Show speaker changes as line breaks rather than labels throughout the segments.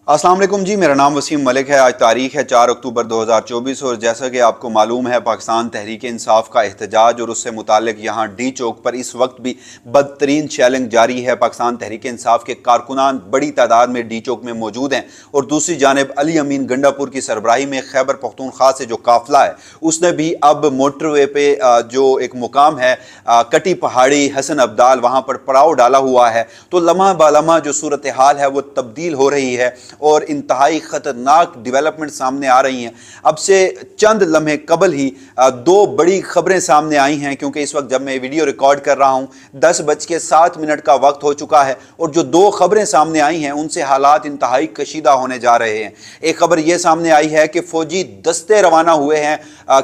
अस्सलाम वालेकुम जी, मेरा नाम वसीम मलिक है। आज तारीख है 4 अक्टूबर 2024 और जैसा कि आपको मालूम है पाकिस्तान तहरीक इंसाफ का एहतजाज और उससे मुतालिक यहाँ डी चौक पर इस वक्त भी बदतरीन चैलेंज जारी है। पाकिस्तान तहरीक इंसाफ के कारकुनान बड़ी तादाद में डी चौक में मौजूद हैं और दूसरी जानिब अली अमीन गंडापुर की सरबराही में खैबर पख्तूनख्वा से जो काफिला है उसने भी अब मोटरवे पे जो एक मुकाम है कटी पहाड़ी हसन अब्दाल वहाँ पर पड़ाव डाला हुआ है। तो लम्हा बालम्हा जो सूरत हाल है वो तब्दील हो रही है और इंतहाई ख़तरनाक डेवलपमेंट सामने आ रही हैं। अब से चंद लम्हे कबल ही दो बड़ी खबरें सामने आई हैं, क्योंकि इस वक्त जब मैं वीडियो रिकॉर्ड कर रहा हूँ 10:07 का वक्त हो चुका है और जो दो खबरें सामने आई हैं उनसे हालात इंतहाई कशीदा होने जा रहे हैं। एक खबर यह सामने आई है कि फ़ौजी दस्ते रवाना हुए हैं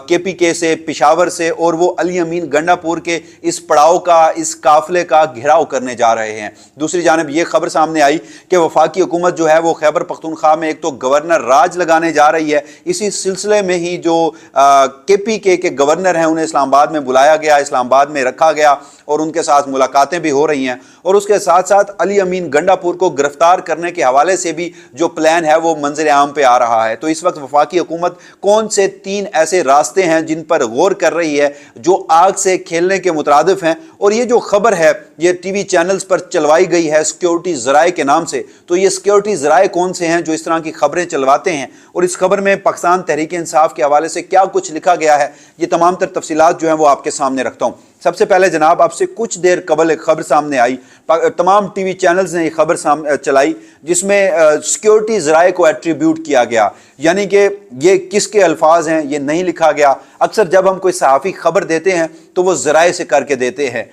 KPK से, पिशावर से, और वो अली अमीन गंडापुर के इस पड़ाव का, इस काफिले का घेराव करने जा रहे हैं। दूसरी जानिब ये खबर सामने आई कि वफाकी हुकूमत जो है वो खैबर पख्तूनख्वा में एक तो गवर्नर राज लगाने जा रही है। इसी सिलसिले में ही जो KPK के गवर्नर हैं उन्हें इस्लामाबाद में बुलाया गया, इस्लामाबाद में रखा गया और उनके साथ मुलाकातें भी हो रही हैं। और उसके साथ साथ अली अमीन गंडापुर को गिरफ्तार करने के हवाले से भी जो प्लान है वो मंजर आम पे आ रहा है। तो इस वक्त वफाकी हुकूमत कौन से 3 ऐसे रास्ते हैं जिन पर गौर कर रही है जो आग से खेलने के मुतरादिफ हैं। और ये जो खबर है ये TV चैनल्स पर चलवाई गई है सिक्योरिटी ज़राए के नाम से। तो ये सिक्योरिटी ज़राए कौन से हैं जो इस तरह की खबरें चलवाते हैं और इस खबर में पाकिस्तान तहरीक इंसाफ के हवाले से क्या कुछ लिखा गया है, ये तमाम तर तफसीलात जो हैं वो आपके सामने रखता हूँ। सबसे पहले जनाब, आपसे कुछ देर कबल एक खबर सामने आई, तमाम TV चैनल्स ने ये खबर चलाई जिसमें सिक्योरिटी ज़राए को एट्रीब्यूट किया गया, यानी कि ये किसके अल्फाज हैं ये नहीं लिखा गया। अक्सर जब हम कोई सहाफ़ी खबर देते हैं तो वो ज़राए से करके देते हैं,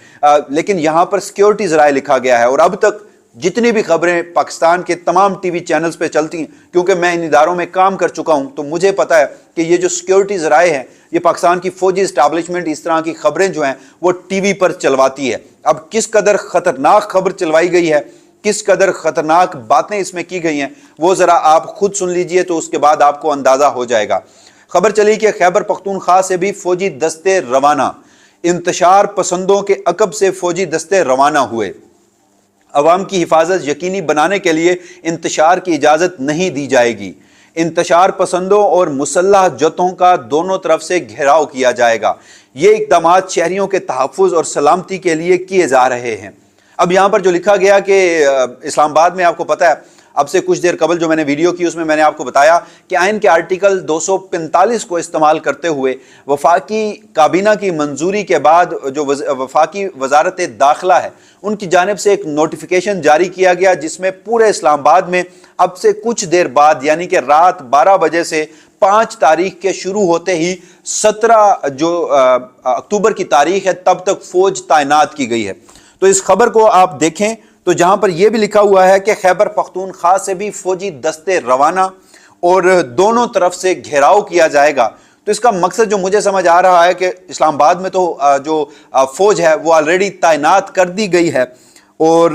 लेकिन यहाँ पर सिक्योरिटी ज़राए लिखा गया है। और अब तक जितनी भी खबरें पाकिस्तान के तमाम TV चैनल्स पे चलती हैं, क्योंकि मैं इन इदारों में काम कर चुका हूं तो मुझे पता है कि ये जो सिक्योरिटी ज़राए हैं ये पाकिस्तान की फौजी इस्टेब्लिशमेंट इस तरह की खबरें जो हैं वो TV पर चलवाती है। अब किस कदर ख़तरनाक खबर चलवाई गई है, किस कदर ख़तरनाक बातें इसमें की गई हैं, वो ज़रा आप खुद सुन लीजिए तो उसके बाद आपको अंदाज़ा हो जाएगा। खबर चली कि खैबर पख्तूनख्वा से भी फौजी दस्ते रवाना, इंतशार पसंदों के अकब से फौजी दस्ते रवाना हुए। अवाम की हिफाजत यकीनी बनाने के लिए इंतशार की इजाज़त नहीं दी जाएगी। इंतशार पसंदों और मुसल्लह जत्थों का दोनों तरफ से घेराव किया जाएगा। ये इक़दाम शहरियों के तहफ़्फ़ुज़ और सलामती के लिए किए जा रहे हैं। अब यहाँ पर जो लिखा गया कि इस्लामाबाद में, आपको पता है अब से कुछ देर कबल जो मैंने वीडियो की उसमें मैंने आपको बताया कि आइन के आर्टिकल 245 को इस्तेमाल करते हुए वफाकी काबीना की मंजूरी के बाद जो वफाकी वजारत दाखिला है उनकी जानिब से एक नोटिफिकेशन जारी किया गया जिसमें पूरे इस्लामाबाद में अब से कुछ देर बाद, यानी कि रात 12 बजे से 5 तारीख के शुरू होते ही 17 जो अक्टूबर की तारीख है तब तक फौज तैनात की गई है। तो इस खबर को आप देखें तो जहां पर यह भी लिखा हुआ है कि खैबर पख्तूनख्वा से भी फौजी दस्ते रवाना और दोनों तरफ से घेराव किया जाएगा। तो इसका मकसद जो मुझे समझ आ रहा है कि इस्लामाबाद में तो जो फौज है वो ऑलरेडी तैनात कर दी गई है और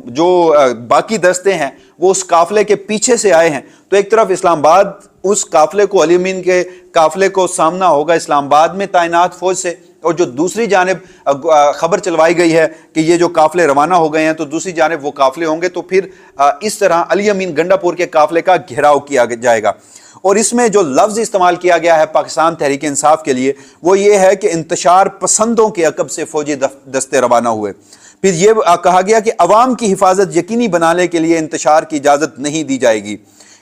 जो बाकी दस्ते हैं वो उस काफिले के पीछे से आए हैं। तो एक तरफ इस्लामाबाद उस काफिले को, अली अमीन के काफिले को सामना होगा इस्लामाबाद में तैनात फौज से, और जो दूसरी जानिब खबर चलवाई गई है कि ये जो काफिले रवाना हो गए हैं तो दूसरी जानिब वो काफिले होंगे। तो फिर इस तरह अली अमीन गंडापुर के काफिले का घेराव किया जाएगा। और इसमें जो लफ्ज़ इस्तेमाल किया गया है पाकिस्तान तहरीक इंसाफ के लिए वो ये है कि इंतशार पसंदों के अकब से फौजी दस्ते रवाना हुए। फिर ये कहा गया कि अवाम की हिफाजत यकीनी बनाने के लिए इंतशार की इजाज़त नहीं दी जाएगी।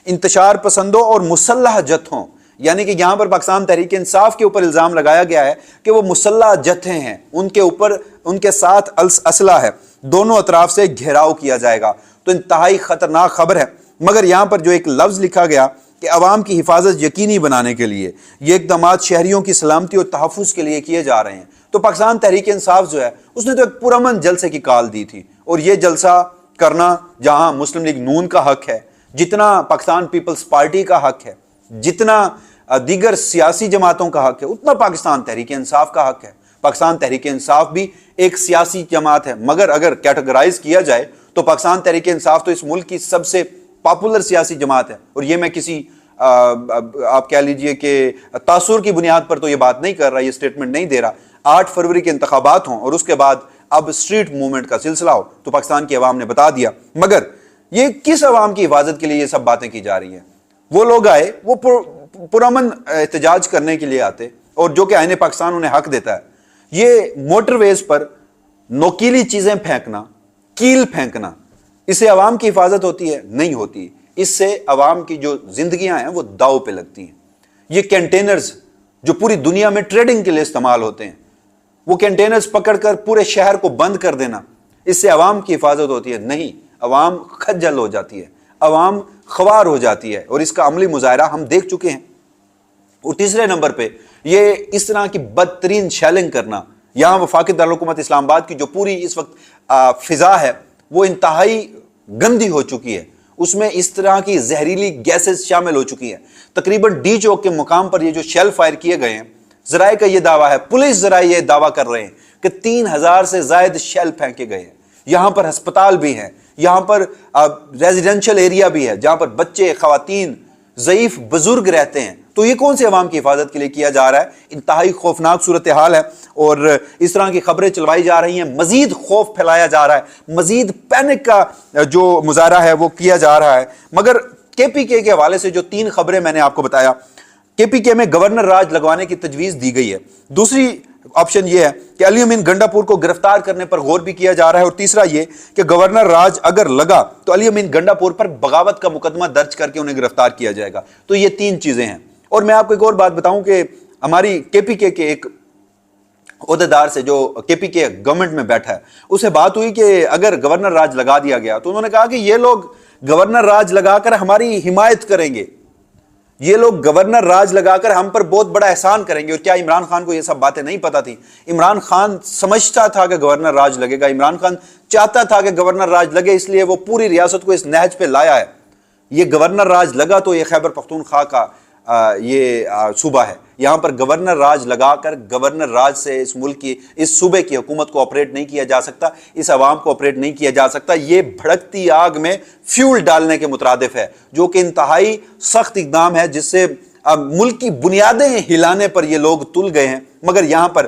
इंतशार पसंदों और मुसल्लह जत्थों, यानी कि यहाँ पर पाकिस्तान तहरीक इंसाफ के ऊपर इल्ज़ाम लगाया गया है कि वो मुसल्लह जत्थे हैं, उनके ऊपर उनके साथ असला है, दोनों अतराफ से घेराव किया जाएगा। तो इंतहाई ख़तरनाक खबर है। मगर यहाँ पर जो एक लफ्ज़ लिखा गया कि अवाम की हिफाजत यकीनी बनाने के लिए ये इक़दाम शहरियों की सलामती और तहफ़्फ़ुज़ के लिए किए जा रहे हैं। तो पाकिस्तान तहरीक इंसाफ जो है उसने तो एक पुरअमन जलसे की कॉल दी थी, और ये जलसा करना जहाँ मुस्लिम लीग नून का हक है, जितना पाकिस्तान पीपल्स पार्टी का हक है, जितना दीगर सियासी जमातों का हक है, उतना पाकिस्तान तहरीक इंसाफ का हक है। पाकिस्तान तहरीक इंसाफ भी एक सियासी जमात है, मगर अगर कैटेगराइज किया जाए तो पाकिस्तान तहरीक इंसाफ तो इस मुल्क की सबसे पॉपुलर सियासी जमात है। और ये मैं किसी आप कह लीजिए कि तासुर की बुनियाद पर तो ये बात नहीं कर रहा, ये स्टेटमेंट नहीं दे रहा। 8 फरवरी के इंतखाबात हों और उसके बाद अब स्ट्रीट मूवमेंट का सिलसिला हो तो पाकिस्तान की अवाम ने बता दिया। मगर یہ کس عوام کی حفاظت کے لیے یہ سب باتیں کی جا رہی ہیں؟ وہ لوگ آئے، وہ پرامن احتجاج کرنے کے لیے آتے، اور جو کہ آئین پاکستان انہیں حق دیتا ہے، یہ موٹر ویز پر نوکیلی چیزیں پھینکنا، کیل پھینکنا، اس سے عوام کی حفاظت ہوتی ہے؟ نہیں ہوتی. اس سے عوام کی جو زندگیاں ہیں وہ داؤ پہ لگتی ہیں. یہ کنٹینرز جو پوری دنیا میں ٹریڈنگ کے لیے استعمال ہوتے ہیں، وہ کنٹینرز پکڑ کر پورے شہر کو بند کر دینا، اس سے عوام کی حفاظت ہوتی ہے؟ نہیں. عوام خجل ہو جاتی ہے، عوام خوار ہو جاتی ہے، اور اس کا عملی مظاہرہ ہم دیکھ چکے ہیں. اور تیسرے نمبر پہ یہ اس طرح کی بدترین شیلنگ کرنا. یہاں وفاقی دارالحکومت اسلام آباد کی جو پوری اس وقت فضا ہے وہ انتہائی گندی ہو چکی ہے، اس میں اس طرح کی زہریلی گیسز شامل ہو چکی ہیں. تقریباً ڈی چوک کے مقام پر یہ جو شیل فائر کیے گئے ہیں، ذرائع کا یہ دعویٰ ہے، پولیس ذرائع یہ دعویٰ کر رہے ہیں کہ 3000 سے زائد شیل پھینکے گئے ہیں. یہاں پر ہسپتال بھی ہیں، یہاں پر ریزیڈینشل ایریا بھی ہے جہاں پر بچے، خواتین، ضعیف بزرگ رہتے ہیں. تو یہ کون سی عوام کی حفاظت کے لیے کیا جا رہا ہے؟ انتہائی خوفناک صورتحال ہے، اور اس طرح کی خبریں چلوائی جا رہی ہیں، مزید خوف پھیلایا جا رہا ہے، مزید پینک کا جو مظاہرہ ہے وہ کیا جا رہا ہے. مگر کے پی کے حوالے سے جو 3 خبریں میں نے آپ کو بتایا، کے پی کے میں گورنر راج لگوانے کی تجویز دی گئی ہے. دوسری آپشن یہ ہے کہ علی امین گنڈا پور کو گرفتار کرنے پر غور بھی کیا جا رہا ہے، اور تیسرا یہ کہ گورنر راج اگر لگا تو علی امین گنڈا پور پر بغاوت کا مقدمہ درج کر کے انہیں گرفتار کیا جائے گا. تو یہ 3 چیزیں ہیں. اور میں آپ کو ایک اور بات بتاؤں کہ ہماری کے پی کے ایک عہدیدار سے جو کے پی کے گورنمنٹ میں بیٹھا ہے، اسے بات ہوئی کہ اگر گورنر راج لگا دیا گیا تو انہوں نے کہا کہ یہ لوگ گورنر راج لگا کر ہماری حمایت کریں گے، یہ لوگ گورنر راج لگا کر ہم پر بہت بڑا احسان کریں گے. اور کیا عمران خان کو یہ سب باتیں نہیں پتا تھی؟ عمران خان سمجھتا تھا کہ گورنر راج لگے گا، عمران خان چاہتا تھا کہ گورنر راج لگے، اس لیے وہ پوری ریاست کو اس نہج پہ لایا ہے. یہ گورنر راج لگا تو یہ خیبر پختونخوا کا یہ صوبہ ہے، یہاں پر گورنر راج لگا کر گورنر راج سے اس ملک کی، اس صوبے کی حکومت کو آپریٹ نہیں کیا جا سکتا، اس عوام کو آپریٹ نہیں کیا جا سکتا. یہ بھڑکتی آگ میں فیول ڈالنے کے مترادف ہے، جو کہ انتہائی سخت اقدام ہے، جس سے ملک کی بنیادیں ہلانے پر یہ لوگ تل گئے ہیں. مگر یہاں پر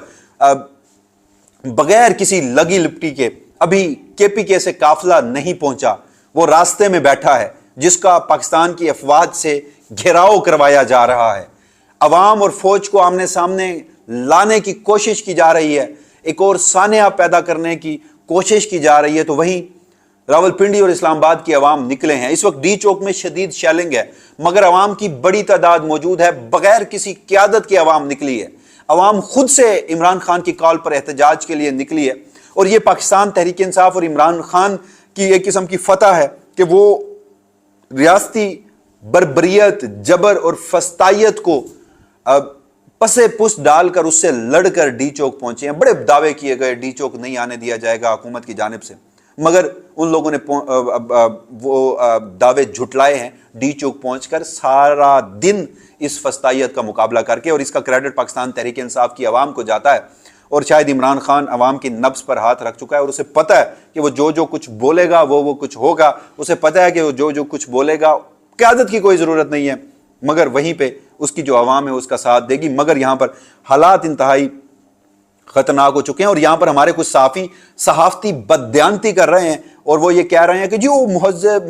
بغیر کسی لگی لپٹی کے ابھی کے پی کے سے قافلہ نہیں پہنچا، وہ راستے میں بیٹھا ہے، جس کا پاکستان کی افواج سے گھیراؤ کروایا جا رہا ہے. عوام اور فوج کو آمنے سامنے لانے کی کوشش کی جا رہی ہے، ایک اور سانحہ پیدا کرنے کی کوشش کی جا رہی ہے. تو وہیں راولپنڈی اور اسلام آباد کی عوام نکلے ہیں. اس وقت ڈی چوک میں شدید شیلنگ ہے، مگر عوام کی بڑی تعداد موجود ہے، بغیر کسی قیادت کے عوام نکلی ہے. عوام خود سے عمران خان کی کال پر احتجاج کے لیے نکلی ہے، اور یہ پاکستان تحریک انصاف اور عمران خان کی ایک قسم کی فتح ہے کہ وہ ریاستی بربریت، جبر اور فسطائیت کو پسے پس ڈال کر اس سے لڑ کر ڈی چوک پہنچے ہیں. بڑے دعوے کیے گئے ڈی چوک نہیں آنے دیا جائے گا حکومت کی جانب سے، مگر ان لوگوں نے وہ دعوے جھٹلائے ہیں. ڈی چوک پہنچ کر سارا دن اس فسطائیت کا مقابلہ کر کے، اور اس کا کریڈٹ پاکستان تحریک انصاف کی عوام کو جاتا ہے. اور شاید عمران خان عوام کی نبض پر ہاتھ رکھ چکا ہے، اور اسے پتہ ہے کہ وہ جو کچھ بولے گا وہ کچھ ہوگا. اسے پتہ ہے کہ وہ جو کچھ بولے گا قیادت کی کوئی ضرورت نہیں ہے، مگر وہیں پہ اس کی جو عوام ہے اس کا ساتھ دے گی. مگر یہاں پر حالات انتہائی خطرناک ہو چکے ہیں، اور یہاں پر ہمارے کچھ صحافتی بددیانتی کر رہے ہیں، اور وہ یہ کہہ رہے ہیں کہ جو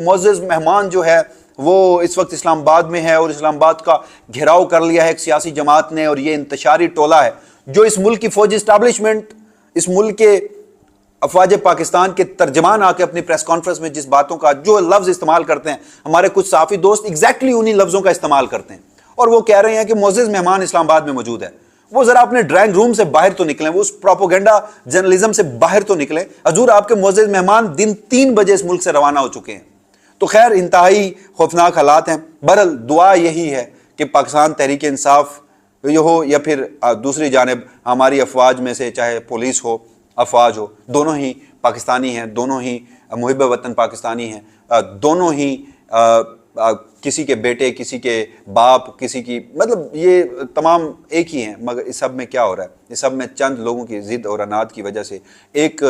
معزز مہمان جو ہے وہ اس وقت اسلام آباد میں ہے، اور اسلام آباد کا گھیراؤ کر لیا ہے ایک سیاسی جماعت نے، اور یہ انتشاری ٹولہ ہے جو اس ملک کی فوجی اسٹیبلشمنٹ، اس ملک کے افواج پاکستان کے ترجمان آ کے اپنی پریس کانفرنس میں جس باتوں کا جو لفظ استعمال کرتے ہیں، ہمارے کچھ صحافی دوست ایگزیکٹلی انہی لفظوں کا استعمال کرتے ہیں، اور وہ کہہ رہے ہیں کہ معزز مہمان اسلام آباد میں موجود ہے. وہ ذرا اپنے ڈرائنگ روم سے باہر تو نکلیں، وہ اس پروپیگنڈا جرنلزم سے باہر تو نکلیں. حضور آپ کے معزز مہمان دن 3 بجے اس ملک سے روانہ ہو چکے ہیں. تو خیر انتہائی خوفناک حالات ہیں. بہرحال دعا یہی ہے کہ پاکستان تحریک انصاف یہ ہو یا پھر دوسری جانب ہماری افواج میں سے، چاہے پولیس ہو، افواج ہو، دونوں ہی پاکستانی ہیں، دونوں ہی محب وطن پاکستانی ہیں، دونوں ہی کسی کے بیٹے، کسی کے باپ، کسی کی، مطلب یہ تمام ایک ہی ہیں. مگر اس سب میں کیا ہو رہا ہے؟ اس سب میں چند لوگوں کی ضد اور عناد کی وجہ سے ایک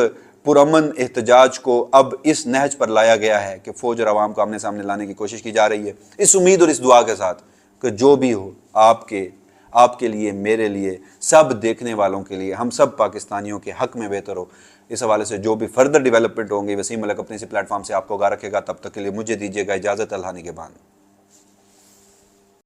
پرامن احتجاج کو اب اس نہج پر لایا گیا ہے کہ فوج اور عوام کو آمنے سامنے لانے کی کوشش کی جا رہی ہے، اس امید اور اس دعا کے ساتھ کہ جو بھی ہو آپ کے لیے، میرے لیے، سب دیکھنے والوں کے لیے، ہم سب پاکستانیوں کے حق میں بہتر ہو. اس حوالے سے جو بھی فردر ڈیولپمنٹ ہوں گی وسیم ملک اپنے اسی پلیٹ فارم سے آپ کو آگاہ رکھے گا. تب تک کے لیے مجھے دیجیے گا اجازت. اللہ نگہبان.